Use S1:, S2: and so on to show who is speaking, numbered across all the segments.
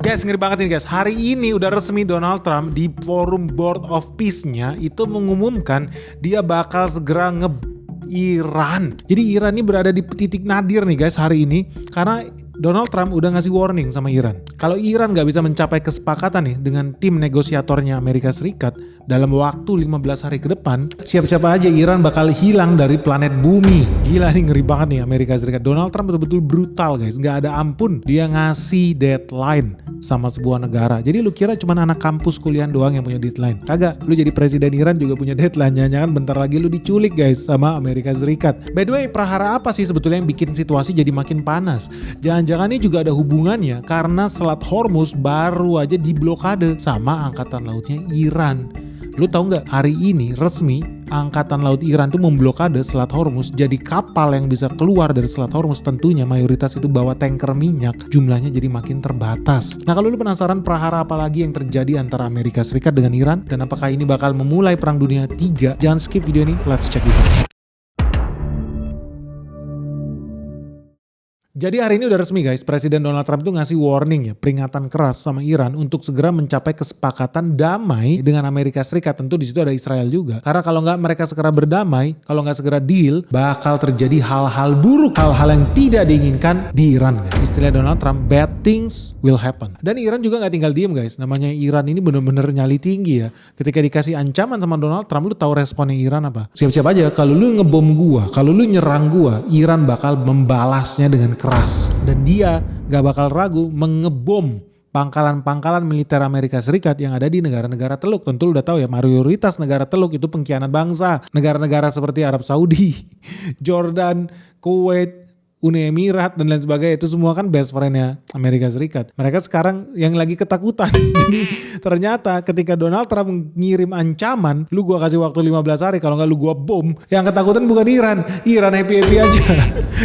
S1: Guys, ngeri banget nih guys. Hari ini udah resmi Donald Trump di forum Board of Peace-nya itu mengumumkan dia bakal segera Iran. Jadi Iran ini berada di titik nadir nih guys hari ini karena Donald Trump udah ngasih warning sama Iran. Kalau Iran gak bisa mencapai kesepakatan nih dengan tim negosiatornya Amerika Serikat dalam waktu 15 hari ke depan, siap-siap aja Iran bakal hilang dari planet bumi. Gila nih, ngeri banget nih Amerika Serikat. Donald Trump betul-betul brutal guys, gak ada ampun. Dia ngasih deadline sama sebuah negara. Jadi lu kira cuma anak kampus kuliah doang yang punya deadline? Kagak, lu jadi presiden Iran juga punya deadline. Jangan-jangan bentar lagi lu diculik guys sama Amerika Serikat. By the way, prahara apa sih sebetulnya yang bikin situasi jadi makin panas? Jangan-jangan ini juga ada hubungannya karena Selat Hormuz baru aja diblokade sama Angkatan Lautnya Iran. Lu tahu nggak, hari ini resmi Angkatan Laut Iran tuh memblokade Selat Hormuz. Jadi kapal yang bisa keluar dari Selat Hormuz tentunya mayoritas itu bawa tanker minyak. Jumlahnya jadi makin terbatas. Nah, kalau lu penasaran prahara apa lagi yang terjadi antara Amerika Serikat dengan Iran dan apakah ini bakal memulai Perang Dunia 3, jangan skip video ini, let's check this out. Jadi hari ini udah resmi guys, Presiden Donald Trump tuh ngasih warning ya, peringatan keras sama Iran untuk segera mencapai kesepakatan damai dengan Amerika Serikat. Tentu di situ ada Israel juga. Karena kalau nggak mereka segera berdamai, kalau nggak segera deal, bakal terjadi hal-hal buruk, hal-hal yang tidak diinginkan di Iran guys. Istilah Donald Trump, bad things will happen. Dan Iran juga nggak tinggal diem guys. Namanya Iran ini bener-bener nyali tinggi ya. Ketika dikasih ancaman sama Donald Trump, lu tahu responnya Iran apa? Siap-siap aja, kalau lu ngebom gua, kalau lu nyerang gua, Iran bakal membalasnya dengan keras. Dan dia gak bakal ragu mengebom pangkalan-pangkalan militer Amerika Serikat yang ada di negara-negara Teluk. Tentu udah tahu ya, mayoritas negara Teluk itu pengkhianat bangsa. Negara-negara seperti Arab Saudi, Jordan, Kuwait, Uni Emirat dan lain sebagainya, itu semua kan best friend-nya Amerika Serikat. Mereka sekarang yang lagi ketakutan. Jadi ternyata ketika Donald Trump ngirim ancaman, lu gua kasih waktu 15 hari, kalau nggak lu gua bom. Yang ketakutan bukan Iran happy-happy aja.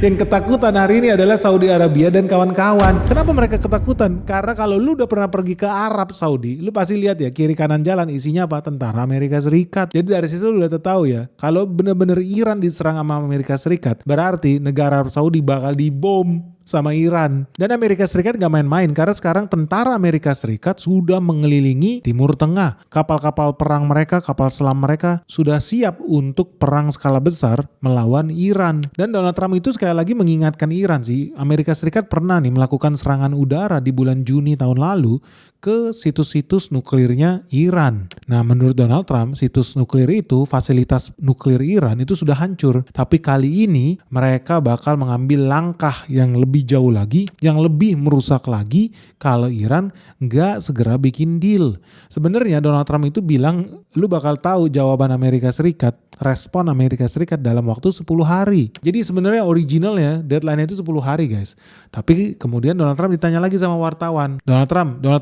S1: Yang ketakutan hari ini adalah Saudi Arabia dan kawan-kawan. Kenapa mereka ketakutan? Karena kalau lu udah pernah pergi ke Arab Saudi, lu pasti lihat ya kiri kanan jalan isinya apa? Tentara Amerika Serikat. Jadi dari situ lu udah tahu ya, kalau bener-bener Iran diserang sama Amerika Serikat, berarti negara Arab Saudi bakal dibom sama Iran. Dan Amerika Serikat gak main-main karena sekarang tentara Amerika Serikat sudah mengelilingi Timur Tengah. Kapal-kapal perang mereka, kapal selam mereka sudah siap untuk perang skala besar melawan Iran. Dan Donald Trump itu sekali lagi mengingatkan Iran sih, Amerika Serikat pernah nih melakukan serangan udara di bulan Juni tahun lalu ke situs-situs nuklirnya Iran. Nah, menurut Donald Trump, situs nuklir itu, fasilitas nuklir Iran itu sudah hancur. Tapi kali ini mereka bakal mengambil langkah yang lebih jauh lagi, yang lebih merusak lagi kalau Iran nggak segera bikin deal. Sebenarnya Donald Trump itu bilang, lu bakal tahu jawaban Amerika Serikat, respon Amerika Serikat dalam waktu 10 hari. Jadi sebenarnya originalnya deadline itu 10 hari guys. Tapi kemudian Donald Trump ditanya lagi sama wartawan, Donald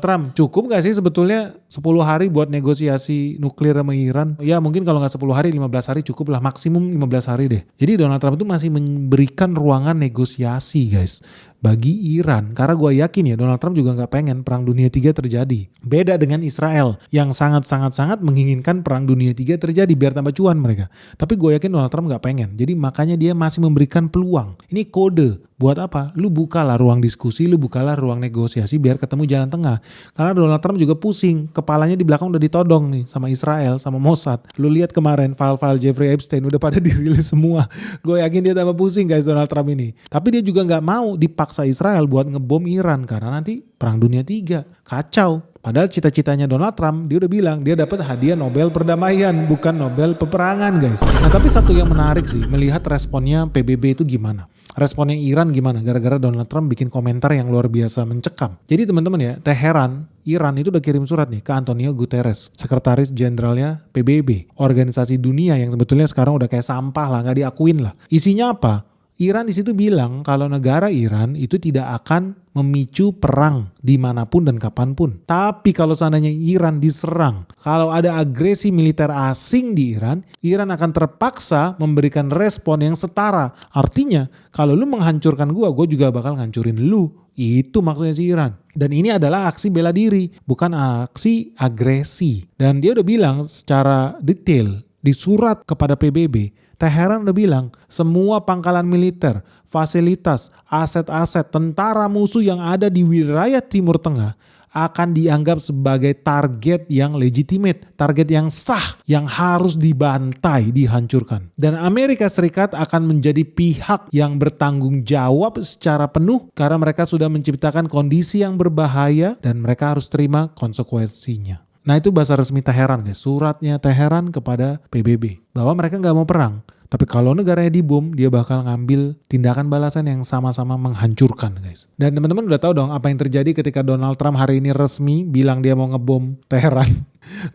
S1: Trump, cukup gak sih sebetulnya 10 hari buat negosiasi nuklir sama Iran? Ya mungkin kalau gak 10 hari, 15 hari cukup lah, maksimum 15 hari deh. Jadi Donald Trump itu masih memberikan ruangan negosiasi guys bagi Iran. Karena gue yakin ya Donald Trump juga gak pengen Perang Dunia 3 terjadi. Beda dengan Israel yang sangat-sangat menginginkan Perang Dunia 3 terjadi biar tambah cuan mereka. Tapi gue yakin Donald Trump gak pengen. Jadi makanya dia masih memberikan peluang. Ini kode. Buat apa? Lu bukalah ruang diskusi, lu bukalah ruang negosiasi biar ketemu jalan tengah. Karena Donald Trump juga pusing. Kepalanya di belakang udah ditodong nih sama Israel, sama Mossad. Lu lihat kemarin file-file Jeffrey Epstein udah pada dirilis semua. Gue yakin dia tambah pusing guys Donald Trump ini. Tapi dia juga gak mau dipaksa Israel buat ngebom Iran. Karena nanti Perang Dunia 3. Kacau. Padahal cita-citanya Donald Trump, dia udah bilang dia dapat hadiah Nobel perdamaian, bukan Nobel peperangan guys. Nah tapi satu yang menarik sih, melihat responnya PBB itu gimana. Responnya Iran gimana gara-gara Donald Trump bikin komentar yang luar biasa mencekam. Jadi teman-teman ya, Teheran, Iran itu udah kirim surat nih ke Antonio Guterres, sekretaris jenderalnya PBB, organisasi dunia yang sebetulnya sekarang udah kayak sampah lah, gak diakuin lah. Isinya apa? Iran di situ bilang kalau negara Iran itu tidak akan memicu perang dimanapun dan kapanpun. Tapi kalau seandainya Iran diserang, kalau ada agresi militer asing di Iran, Iran akan terpaksa memberikan respon yang setara. Artinya kalau lu menghancurkan gua juga bakal ngancurin lu. Itu maksudnya si Iran. Dan ini adalah aksi bela diri, bukan aksi agresi. Dan dia udah bilang secara detail di surat kepada PBB, Teheran udah bilang semua pangkalan militer, fasilitas, aset-aset tentara musuh yang ada di wilayah Timur Tengah akan dianggap sebagai target yang legitimate, target yang sah, yang harus dibantai, dihancurkan. Dan Amerika Serikat akan menjadi pihak yang bertanggung jawab secara penuh karena mereka sudah menciptakan kondisi yang berbahaya dan mereka harus terima konsekuensinya. Nah itu bahasa resmi Teheran guys, suratnya Teheran kepada PBB bahwa mereka nggak mau perang. Tapi kalau negaranya dibom, dia bakal ngambil tindakan balasan yang sama-sama menghancurkan guys. Dan teman-teman udah tahu dong apa yang terjadi ketika Donald Trump hari ini resmi bilang dia mau ngebom Teheran.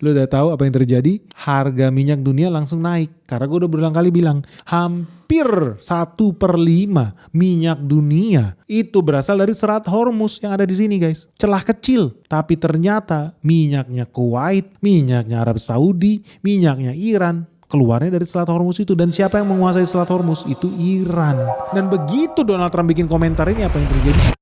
S1: Lu udah tahu apa yang terjadi? Harga minyak dunia langsung naik. Karena gue udah berulang kali bilang, hampir 1/5 minyak dunia itu berasal dari Selat Hormuz yang ada di sini guys. Celah kecil. Tapi ternyata minyaknya Kuwait, minyaknya Arab Saudi, minyaknya Iran, keluarnya dari Selat Hormuz itu. Dan siapa yang menguasai Selat Hormuz? Itu Iran. Dan begitu Donald Trump bikin komentar ini, apa yang terjadi?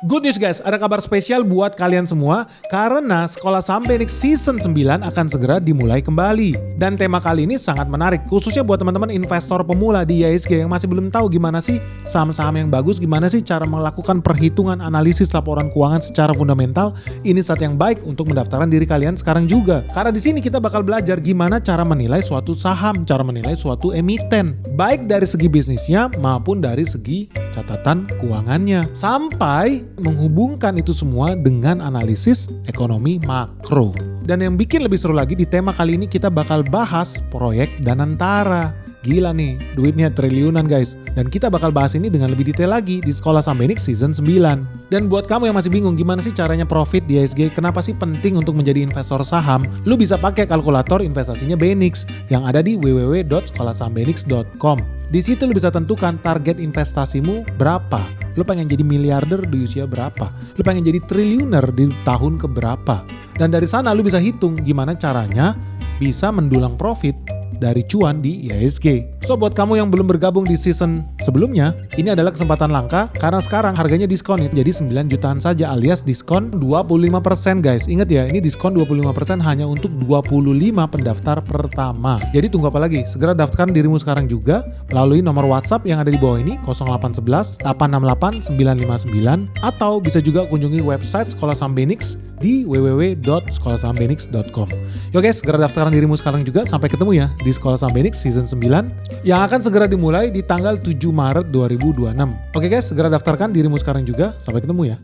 S1: Good news guys, ada kabar spesial buat kalian semua karena Sekolah Saham Benix Season 9 akan segera dimulai kembali. Dan tema kali ini sangat menarik, khususnya buat teman-teman investor pemula di IHSG yang masih belum tahu gimana sih saham-saham yang bagus, gimana sih cara melakukan perhitungan analisis laporan keuangan secara fundamental. Ini saat yang baik untuk mendaftarkan diri kalian sekarang juga. Karena di sini kita bakal belajar gimana cara menilai suatu saham, cara menilai suatu emiten, baik dari segi bisnisnya maupun dari segi catatan keuangannya, sampai menghubungkan itu semua dengan analisis ekonomi makro. Dan yang bikin lebih seru lagi, di tema kali ini kita bakal bahas proyek Danantara. Gila nih, duitnya triliunan guys. Dan kita bakal bahas ini dengan lebih detail lagi di Sekolah Saham Benix Season 9. Dan buat kamu yang masih bingung gimana sih caranya profit di IHSG, kenapa sih penting untuk menjadi investor saham, lu bisa pakai kalkulator investasinya Benix yang ada di www.sekolahsahambenix.com. Di situ lu bisa tentukan target investasimu berapa. Lu pengen jadi miliarder di usia berapa? Lu pengen jadi triliuner di tahun keberapa? Dan dari sana lu bisa hitung gimana caranya bisa mendulang profit dari cuan di IHSG. So buat kamu yang belum bergabung di season sebelumnya, ini adalah kesempatan langka karena sekarang harganya diskon jadi 9 jutaan saja alias diskon 25% guys. Ingat ya, ini diskon 25% hanya untuk 25 pendaftar pertama. Jadi tunggu apa lagi? Segera daftarkan dirimu sekarang juga melalui nomor WhatsApp yang ada di bawah ini 0811 868 959 atau bisa juga kunjungi website Sekolah Saham Benix di www.sekolahsahambenix.com. Yo guys, segera daftarkan dirimu sekarang juga. Sampai ketemu ya di Sekolah Saham Benix Season 9 yang akan segera dimulai di tanggal 7 Maret 2026. Oke guys, segera daftarkan dirimu sekarang juga. Sampai ketemu ya.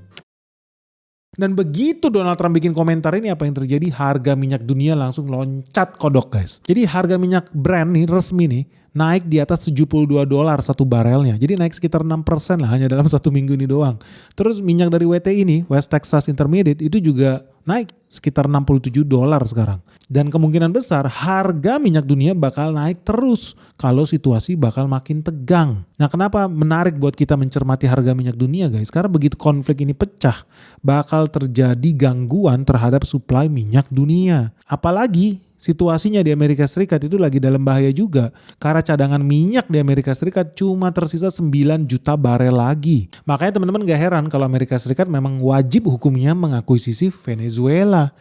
S1: Dan begitu Donald Trump bikin komentar ini, apa yang terjadi? Harga minyak dunia langsung loncat kodok guys. Jadi harga minyak Brent nih resmi nih naik di atas $72 satu barelnya. Jadi naik sekitar 6% lah hanya dalam satu minggu ini doang. Terus minyak dari WTI ini, West Texas Intermediate, itu juga naik sekitar $67 sekarang. Dan kemungkinan besar harga minyak dunia bakal naik terus kalau situasi bakal makin tegang. Nah kenapa menarik buat kita mencermati harga minyak dunia guys? Karena begitu konflik ini pecah, bakal terjadi gangguan terhadap suplai minyak dunia. Apalagi situasinya di Amerika Serikat itu lagi dalam bahaya juga. Karena cadangan minyak di Amerika Serikat cuma tersisa 9 juta barel lagi. Makanya teman-teman gak heran kalau Amerika Serikat memang wajib hukumnya mengakuisisi Venezuela.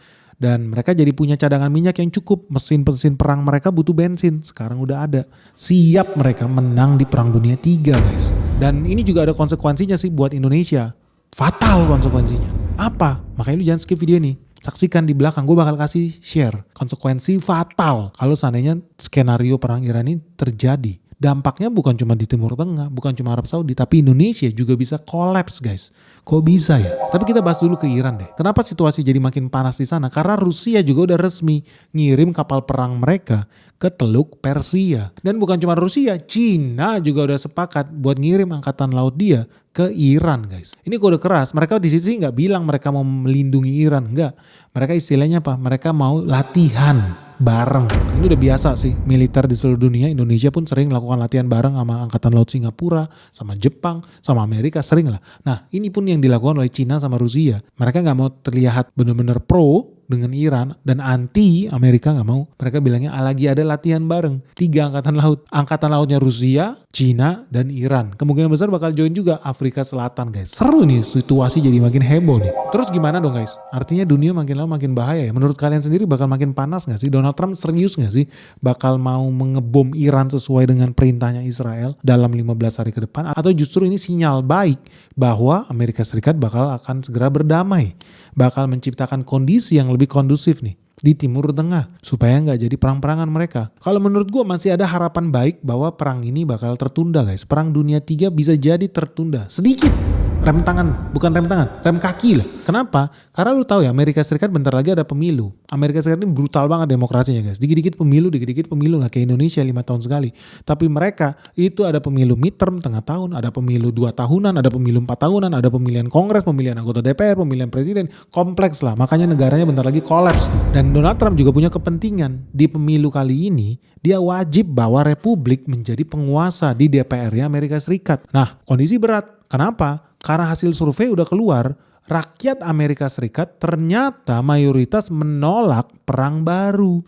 S1: Dan mereka jadi punya cadangan minyak yang cukup. Mesin-mesin perang mereka butuh bensin. Sekarang udah ada. Siap mereka menang di Perang Dunia 3 guys. Dan ini juga ada konsekuensinya sih buat Indonesia. Fatal konsekuensinya. Apa? Makanya lu jangan skip video ini. Saksikan di belakang, gue bakal kasih share konsekuensi fatal kalau seandainya skenario perang Iran ini terjadi. Dampaknya bukan cuma di Timur Tengah, bukan cuma Arab Saudi, tapi Indonesia juga bisa collapse guys. Kok bisa ya? Tapi kita bahas dulu ke Iran deh. Kenapa situasi jadi makin panas di sana? Karena Rusia juga udah resmi ngirim kapal perang mereka ke Teluk Persia. Dan bukan cuma Rusia, Cina juga udah sepakat buat ngirim angkatan laut dia ke Iran guys. Ini kode keras. Mereka di sini nggak bilang mereka mau melindungi Iran, nggak. Mereka istilahnya apa? Mereka mau latihan bareng. Ini udah biasa sih militer di seluruh dunia. Indonesia pun sering melakukan latihan bareng sama angkatan laut Singapura, sama Jepang, sama Amerika, sering lah. Nah ini pun yang dilakukan oleh Cina sama Rusia. Mereka nggak mau terlihat benar-benar pro dengan Iran dan anti Amerika nggak mau. Mereka bilangnya lagi ada latihan bareng 3 angkatan laut. Angkatan lautnya Rusia, Cina, dan Iran. Kemungkinan besar bakal join juga Afrika Selatan guys. Seru nih, situasi jadi makin heboh nih. Terus gimana dong guys? Artinya dunia makin lama makin bahaya ya. Menurut kalian sendiri bakal makin panas gak sih? Donald Trump serius gak sih bakal mau mengebom Iran sesuai dengan perintahnya Israel dalam 15 hari ke depan? Atau justru ini sinyal baik bahwa Amerika Serikat bakal akan segera berdamai, bakal menciptakan kondisi yang lebih kondusif nih di Timur Tengah supaya nggak jadi perang-perangan mereka. Kalau menurut gue masih ada harapan baik bahwa perang ini bakal tertunda guys. Perang dunia 3 bisa jadi tertunda sedikit. Rem tangan, bukan rem tangan, rem kaki lah. Kenapa? Karena lu tahu ya Amerika Serikat bentar lagi ada pemilu. Amerika Serikat ini brutal banget demokrasinya guys. Dikit-dikit pemilu gak kayak Indonesia 5 tahun sekali. Tapi mereka itu ada pemilu midterm tengah tahun, ada pemilu 2 tahunan, ada pemilu 4 tahunan, ada pemilihan kongres, pemilihan anggota DPR, pemilihan presiden. Kompleks lah, makanya negaranya bentar lagi kolaps. Dan Donald Trump juga punya kepentingan di pemilu kali ini. Dia wajib bawa Republik menjadi penguasa di DPR-nya Amerika Serikat. Nah, kondisi berat. Kenapa? Karena hasil survei udah keluar, rakyat Amerika Serikat ternyata mayoritas menolak perang baru.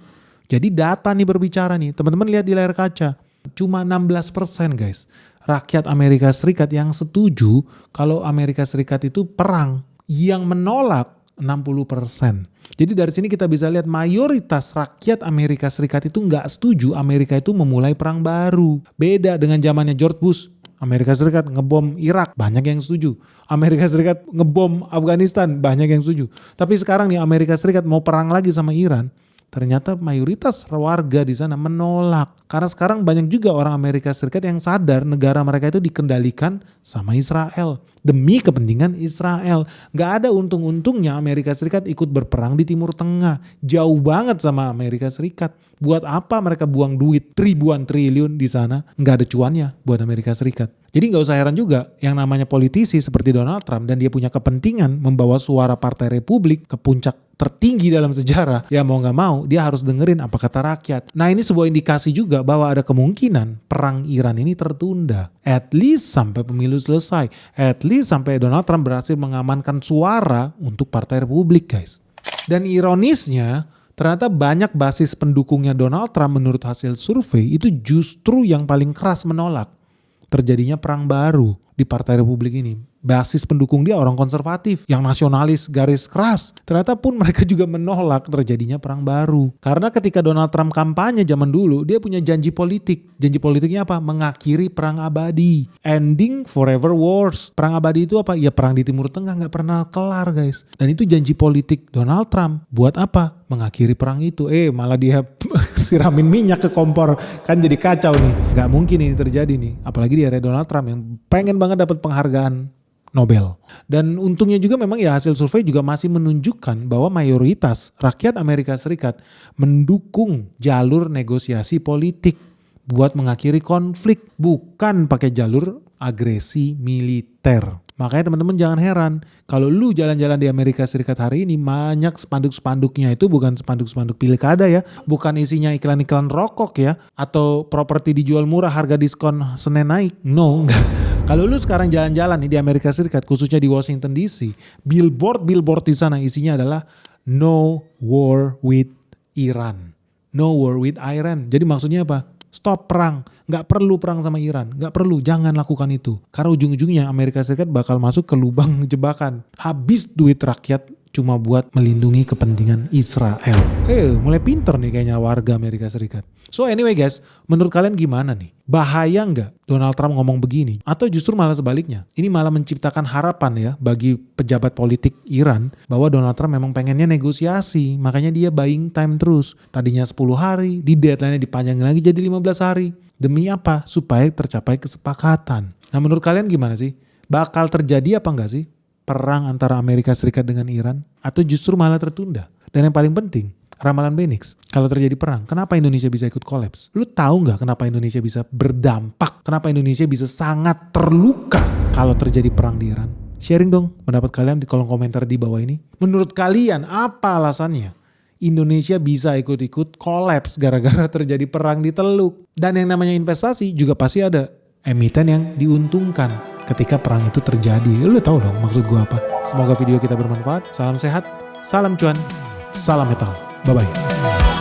S1: Jadi data nih berbicara nih, teman-teman lihat di layar kaca. Cuma 16% guys, rakyat Amerika Serikat yang setuju kalau Amerika Serikat itu perang. Yang menolak 60%. Jadi dari sini kita bisa lihat mayoritas rakyat Amerika Serikat itu nggak setuju Amerika itu memulai perang baru. Beda dengan zamannya George Bush. Amerika Serikat ngebom Irak, banyak yang setuju. Amerika Serikat ngebom Afghanistan, banyak yang setuju. Tapi sekarang nih Amerika Serikat mau perang lagi sama Iran, ternyata mayoritas warga di sana menolak. Karena sekarang banyak juga orang Amerika Serikat yang sadar negara mereka itu dikendalikan sama Israel. Demi kepentingan Israel. Gak ada untung-untungnya Amerika Serikat ikut berperang di Timur Tengah. Jauh banget sama Amerika Serikat. Buat apa mereka buang duit ribuan triliun di sana? Gak ada cuannya buat Amerika Serikat. Jadi gak usah heran juga yang namanya politisi seperti Donald Trump dan dia punya kepentingan membawa suara Partai Republik ke puncak tertinggi dalam sejarah. Ya mau gak mau dia harus dengerin apa kata rakyat. Nah ini sebuah indikasi juga bahwa ada kemungkinan perang Iran ini tertunda. At least sampai pemilu selesai. At least sampai Donald Trump berhasil mengamankan suara untuk Partai Republik guys. Dan ironisnya ternyata banyak basis pendukungnya Donald Trump menurut hasil survei itu justru yang paling keras menolak terjadinya perang baru di Partai Republik ini. Basis pendukung dia orang konservatif, yang nasionalis garis keras. Ternyata pun mereka juga menolak terjadinya perang baru. Karena ketika Donald Trump kampanye zaman dulu, dia punya janji politik. Janji politiknya apa? Mengakhiri perang abadi. Ending forever wars. Perang abadi itu apa? Ya perang di Timur Tengah gak pernah kelar guys. Dan itu janji politik Donald Trump. Buat apa? Mengakhiri perang itu. Malah dia siramin minyak ke kompor. Kan jadi kacau nih. Gak mungkin ini terjadi nih. Apalagi di area Donald Trump yang pengen banget dapat penghargaan Nobel. Dan untungnya juga memang ya hasil survei juga masih menunjukkan bahwa mayoritas rakyat Amerika Serikat mendukung jalur negosiasi politik buat mengakhiri konflik, bukan pakai jalur agresi militer. Makanya teman-teman jangan heran kalau lu jalan-jalan di Amerika Serikat hari ini banyak spanduk-spanduknya itu bukan spanduk-spanduk pilkada ya, bukan isinya iklan-iklan rokok ya, atau properti dijual murah harga diskon Senin naik. No, enggak. Kalau lu sekarang jalan-jalan nih di Amerika Serikat, khususnya di Washington DC, billboard di sana isinya adalah no war with Iran. No war with Iran. Jadi maksudnya apa? Stop perang. Gak perlu perang sama Iran. Gak perlu. Jangan lakukan itu. Karena ujung-ujungnya Amerika Serikat bakal masuk ke lubang jebakan. Habis duit rakyat cuma buat melindungi kepentingan Israel. Mulai pinter nih kayaknya warga Amerika Serikat. So anyway guys, menurut kalian gimana nih? Bahaya nggak Donald Trump ngomong begini? Atau justru malah sebaliknya? Ini malah menciptakan harapan ya bagi pejabat politik Iran bahwa Donald Trump memang pengennya negosiasi. Makanya dia buying time terus. Tadinya 10 hari, di deadline-nya dipanjangin lagi jadi 15 hari. Demi apa? Supaya tercapai kesepakatan. Nah menurut kalian gimana sih? Bakal terjadi apa enggak sih perang antara Amerika Serikat dengan Iran? Atau justru malah tertunda? Dan yang paling penting, ramalan Benix, kalau terjadi perang, kenapa Indonesia bisa ikut kolaps? Lu tahu nggak kenapa Indonesia bisa berdampak? Kenapa Indonesia bisa sangat terluka kalau terjadi perang di Iran? Sharing dong pendapat kalian di kolom komentar di bawah ini. Menurut kalian apa alasannya Indonesia bisa ikut-ikut kolaps gara-gara terjadi perang di Teluk? Dan yang namanya investasi juga pasti ada emiten yang diuntungkan ketika perang itu terjadi. Lu tahu dong maksud gua apa? Semoga video kita bermanfaat. Salam sehat, salam cuan. Salam metal. Bye-bye.